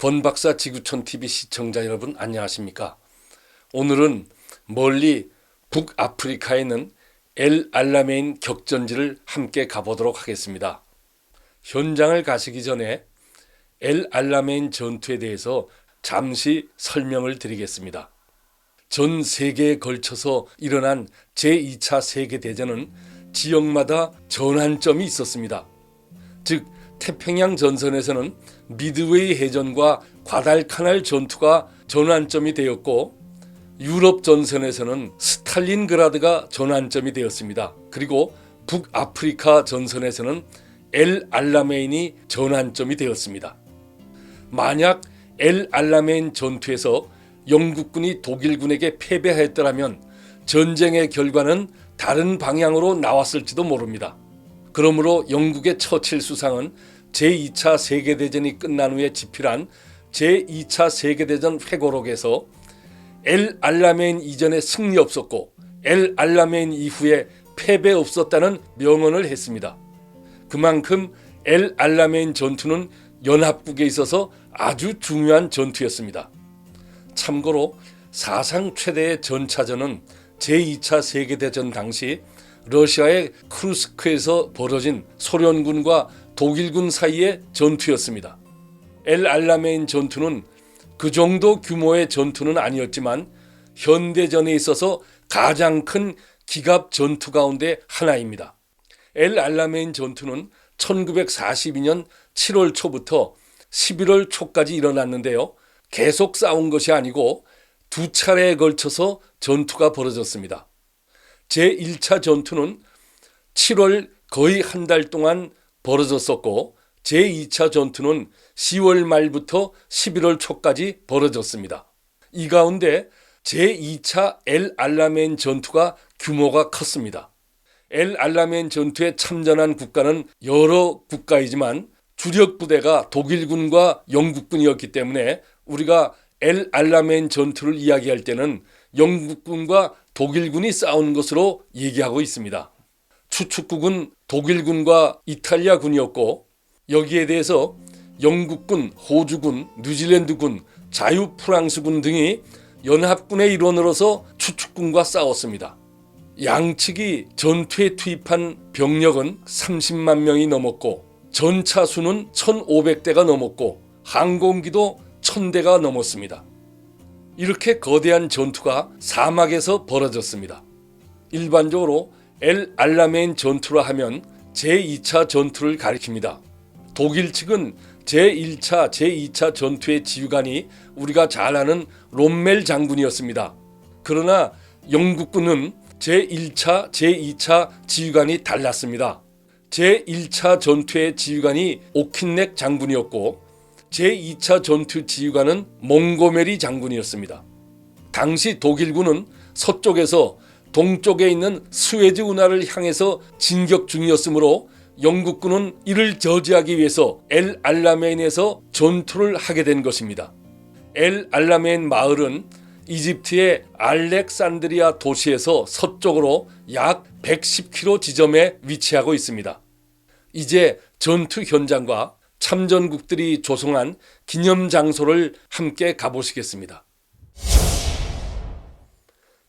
권박사 지구촌TV 시청자 여러분 안녕하십니까? 오늘은 멀리 북아프리카에 있는 엘 알라메인 격전지를 함께 가보도록 하겠습니다. 현장을 가시기 전에 엘 알라메인 전투에 대해서 잠시 설명을 드리겠습니다. 전 세계에 걸쳐서 일어난 제2차 세계대전은 지역마다 전환점이 있었습니다. 즉 태평양 전선에서는 미드웨이 해전과 과달카날 전투가 전환점이 되었고, 유럽 전선에서는 스탈린그라드가 전환점이 되었습니다. 그리고 북아프리카 전선에서는 엘 알라메인이 전환점이 되었습니다. 만약 엘 알라메인 전투에서 영국군이 독일군에게 패배하였더라면 전쟁의 결과는 다른 방향으로 나왔을지도 모릅니다. 그러므로 영국의 처칠 수상은 제2차 세계대전이 끝난 후에 집필한 제2차 세계대전 회고록에서 엘 알라메인 이전에 승리 없었고 엘 알라메인 이후에 패배 없었다는 명언을 했습니다. 그만큼 엘 알라메인 전투는 연합국에 있어서 아주 중요한 전투였습니다. 참고로 사상 최대의 전차전은 제2차 세계대전 당시 러시아의 크루스크에서 벌어진 소련군과 독일군 사이의 전투였습니다. 엘 알라메인 전투는 그 정도 규모의 전투는 아니었지만 현대전에 있어서 가장 큰 기갑 전투 가운데 하나입니다. 엘 알라메인 전투는 1942년 7월 초부터 11월 초까지 일어났는데요. 계속 싸운 것이 아니고 두 차례에 걸쳐서 전투가 벌어졌습니다. 제1차 전투는 7월 거의 한 달 동안 벌어졌었고, 제2차 전투는 10월 말부터 11월 초까지 벌어졌습니다. 이 가운데 제2차 엘 알라메인 전투가 규모가 컸습니다. 엘 알라메인 전투에 참전한 국가는 여러 국가이지만 주력 부대가 독일군과 영국군이었기 때문에 우리가 엘 알라메인 전투를 이야기할 때는 영국군과 독일군이 싸운 것으로 얘기하고 있습니다. 추축국은 독일군과 이탈리아군이었고, 여기에 대해서 영국군, 호주군, 뉴질랜드군, 자유프랑스군 등이 연합군의 일원으로서 추축군과 싸웠습니다. 양측이 전투에 투입한 병력은 30만 명이 넘었고, 전차 수는 1,500대가 넘었고, 항공기도 1,000대가 넘었습니다. 이렇게 거대한 전투가 사막에서 벌어졌습니다. 일반적으로 엘 알라메인 전투라 하면 제2차 전투를 가리킵니다. 독일 측은 제1차, 제2차 전투의 지휘관이 우리가 잘 아는 롬멜 장군이었습니다. 그러나 영국군은 제1차, 제2차 지휘관이 달랐습니다. 제1차 전투의 지휘관이 오킨넥 장군이었고, 제2차 전투 지휘관은 몽고메리 장군이었습니다. 당시 독일군은 서쪽에서 동쪽에 있는 스웨즈 운하를 향해서 진격 중이었으므로 영국군은 이를 저지하기 위해서 엘 알라메인에서 전투를 하게 된 것입니다. 엘 알라메인 마을은 이집트의 알렉산드리아 도시에서 서쪽으로 약 110km 지점에 위치하고 있습니다. 이제 전투 현장과 참전국들이 조성한 기념장소를 함께 가보시겠습니다.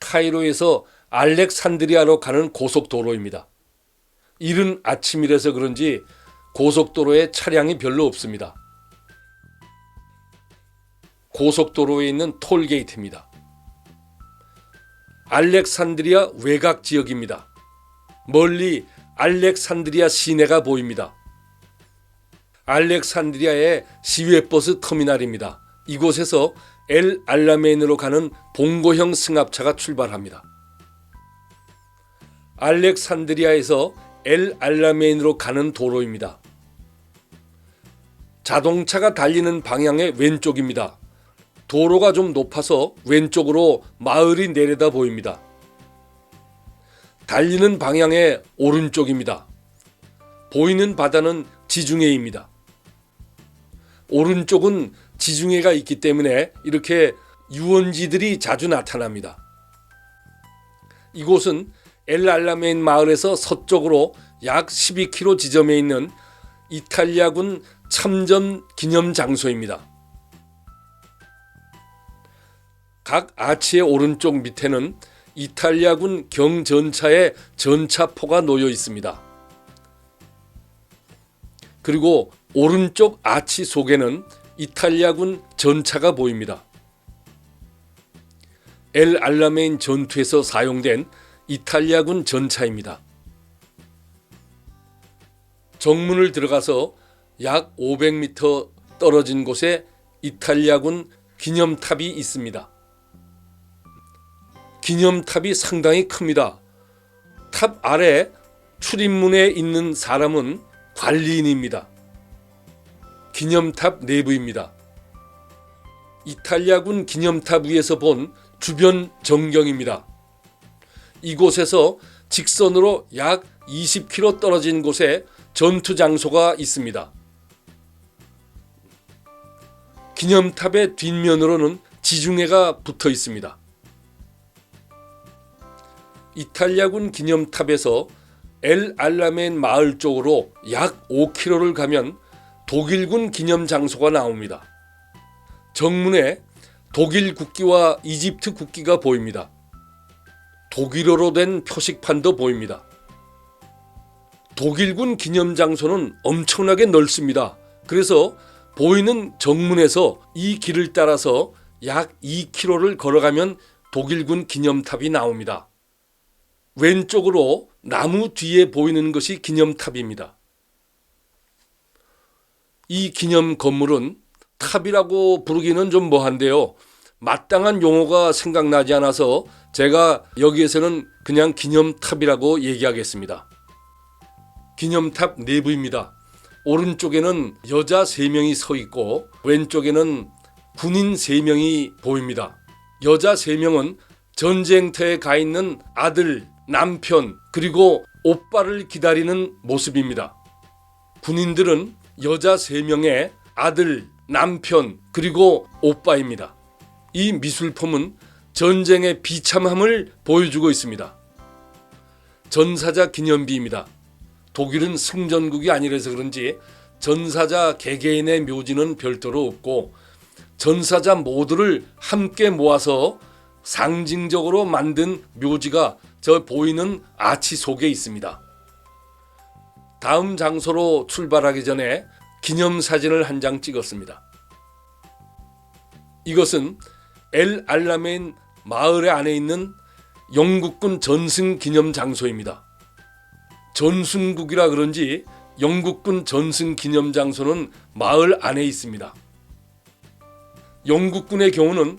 카이로에서 알렉산드리아로 가는 고속도로입니다. 이른 아침이라서 그런지 고속도로에 차량이 별로 없습니다. 고속도로에 있는 톨게이트입니다. 알렉산드리아 외곽 지역입니다. 멀리 알렉산드리아 시내가 보입니다. 알렉산드리아의 시외버스 터미널입니다. 이곳에서 엘 알라메인으로 가는 봉고형 승합차가 출발합니다. 알렉산드리아에서 엘 알라메인으로 가는 도로입니다. 자동차가 달리는 방향의 왼쪽입니다. 도로가 좀 높아서 왼쪽으로 마을이 내려다 보입니다. 달리는 방향의 오른쪽입니다. 보이는 바다는 지중해입니다. 오른쪽은 지중해가 있기 때문에 이렇게 유원지들이 자주 나타납니다. 이곳은 엘 알라메인 마을에서 서쪽으로 약 12km 지점에 있는 이탈리아군 참전 기념 장소입니다. 각 아치의 오른쪽 밑에는 이탈리아군 경전차의 전차포가 놓여 있습니다. 그리고 오른쪽 아치 속에는 이탈리아군 전차가 보입니다. 엘 알라메인 전투에서 사용된 이탈리아군 전차입니다. 정문을 들어가서 약 500m 떨어진 곳에 이탈리아군 기념탑이 있습니다. 기념탑이 상당히 큽니다. 탑 아래 출입문에 있는 사람은 관리인입니다. 기념탑 내부입니다. 이탈리아군 기념탑 위에서 본 주변 전경입니다. 이곳에서 직선으로 약 20km 떨어진 곳에 전투 장소가 있습니다. 기념탑의 뒷면으로는 지중해가 붙어 있습니다. 이탈리아군 기념탑에서 엘 알라메인 마을 쪽으로 약 5km를 가면 독일군 기념 장소가 나옵니다. 정문에 독일 국기와 이집트 국기가 보입니다. 독일어로 된 표식판도 보입니다. 독일군 기념 장소는 엄청나게 넓습니다. 그래서 보이는 정문에서 이 길을 따라서 약 2km를 걸어가면 독일군 기념탑이 나옵니다. 왼쪽으로 나무 뒤에 보이는 것이 기념탑입니다. 이 기념 건물은 탑이라고 부르기는 좀 뭐한데요. 마땅한 용어가 생각나지 않아서 제가 여기에서는 그냥 기념탑이라고 얘기하겠습니다. 기념탑 내부입니다. 오른쪽에는 여자 3명이 서 있고 왼쪽에는 군인 3명이 보입니다. 여자 3명은 전쟁터에 가 있는 아들, 남편, 그리고 오빠를 기다리는 모습입니다. 군인들은 여자 3명의 아들, 남편, 그리고 오빠입니다. 이 미술품은 전쟁의 비참함을 보여주고 있습니다. 전사자 기념비입니다. 독일은 승전국이 아니라서 그런지 전사자 개개인의 묘지는 별도로 없고 전사자 모두를 함께 모아서 상징적으로 만든 묘지가 저 보이는 아치 속에 있습니다. 다음 장소로 출발하기 전에 기념사진을 한 장 찍었습니다. 이것은 엘 알라메인 마을 안에 있는 영국군 전승 기념 장소입니다. 전순국이라 그런지 영국군 전승 기념 장소는 마을 안에 있습니다. 영국군의 경우는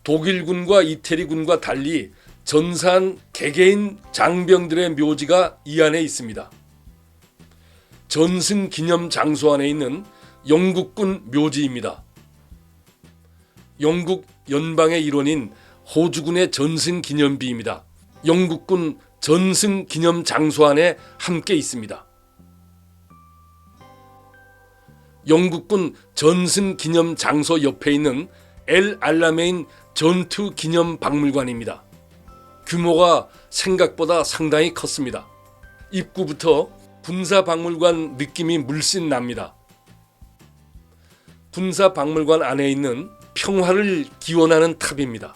독일군과 이태리군과 달리 전사한 개개인 장병들의 묘지가 이 안에 있습니다. 전승 기념 장소 안에 있는 영국군 묘지입니다. 영국 연방의 일원인 호주군의 전승 기념비입니다. 영국군 전승 기념 장소 안에 함께 있습니다. 영국군 전승 기념 장소 옆에 있는 엘 알라메인 전투 기념 박물관입니다. 규모가 생각보다 상당히 컸습니다. 입구부터 군사박물관 느낌이 물씬 납니다. 군사박물관 안에 있는 평화를 기원하는 탑입니다.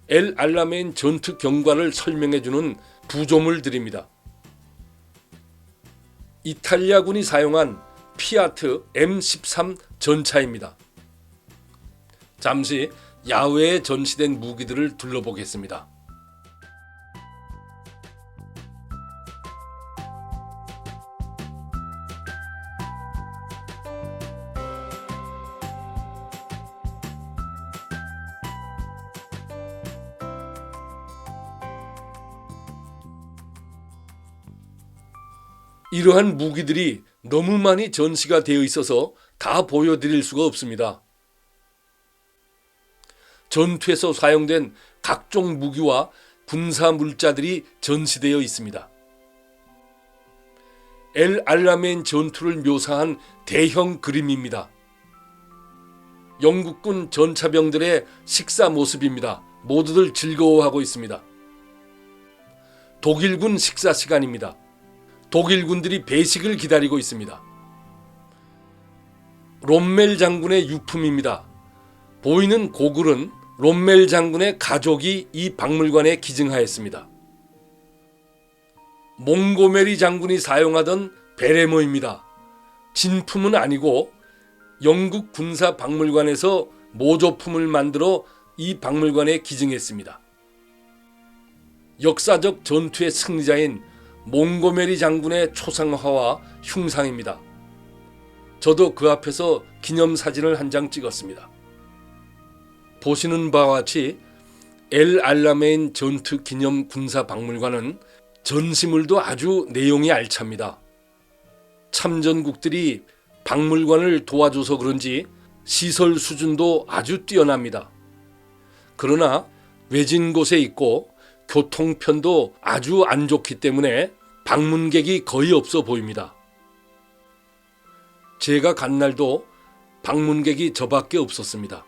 엘 알라메인 전투 경과를 설명해주는 부조물들입니다. 이탈리아군이 사용한 피아트 M13 전차입니다. 잠시 야외에 전시된 무기들을 둘러보겠습니다. 이러한 무기들이 너무 많이 전시가 되어 있어서 다 보여드릴 수가 없습니다. 전투에서 사용된 각종 무기와 군사 물자들이 전시되어 있습니다. 엘 알라메인 전투를 묘사한 대형 그림입니다. 영국군 전차병들의 식사 모습입니다. 모두들 즐거워하고 있습니다. 독일군 식사 시간입니다. 독일군들이 배식을 기다리고 있습니다. 롬멜 장군의 유품입니다. 보이는 고글은 롬멜 장군의 가족이 이 박물관에 기증하였습니다. 몽고메리 장군이 사용하던 베레모입니다. 진품은 아니고 영국 군사박물관에서 모조품을 만들어 이 박물관에 기증했습니다. 역사적 전투의 승리자인 몽고메리 장군의 초상화와 흉상입니다. 저도 그 앞에서 기념사진을 한 장 찍었습니다. 보시는 바와 같이 엘 알라메인 전투 기념 군사박물관은 전시물도 아주 내용이 알찹니다. 참전국들이 박물관을 도와줘서 그런지 시설 수준도 아주 뛰어납니다. 그러나 외진 곳에 있고 교통편도 아주 안 좋기 때문에 방문객이 거의 없어 보입니다. 제가 간 날도 방문객이 저밖에 없었습니다.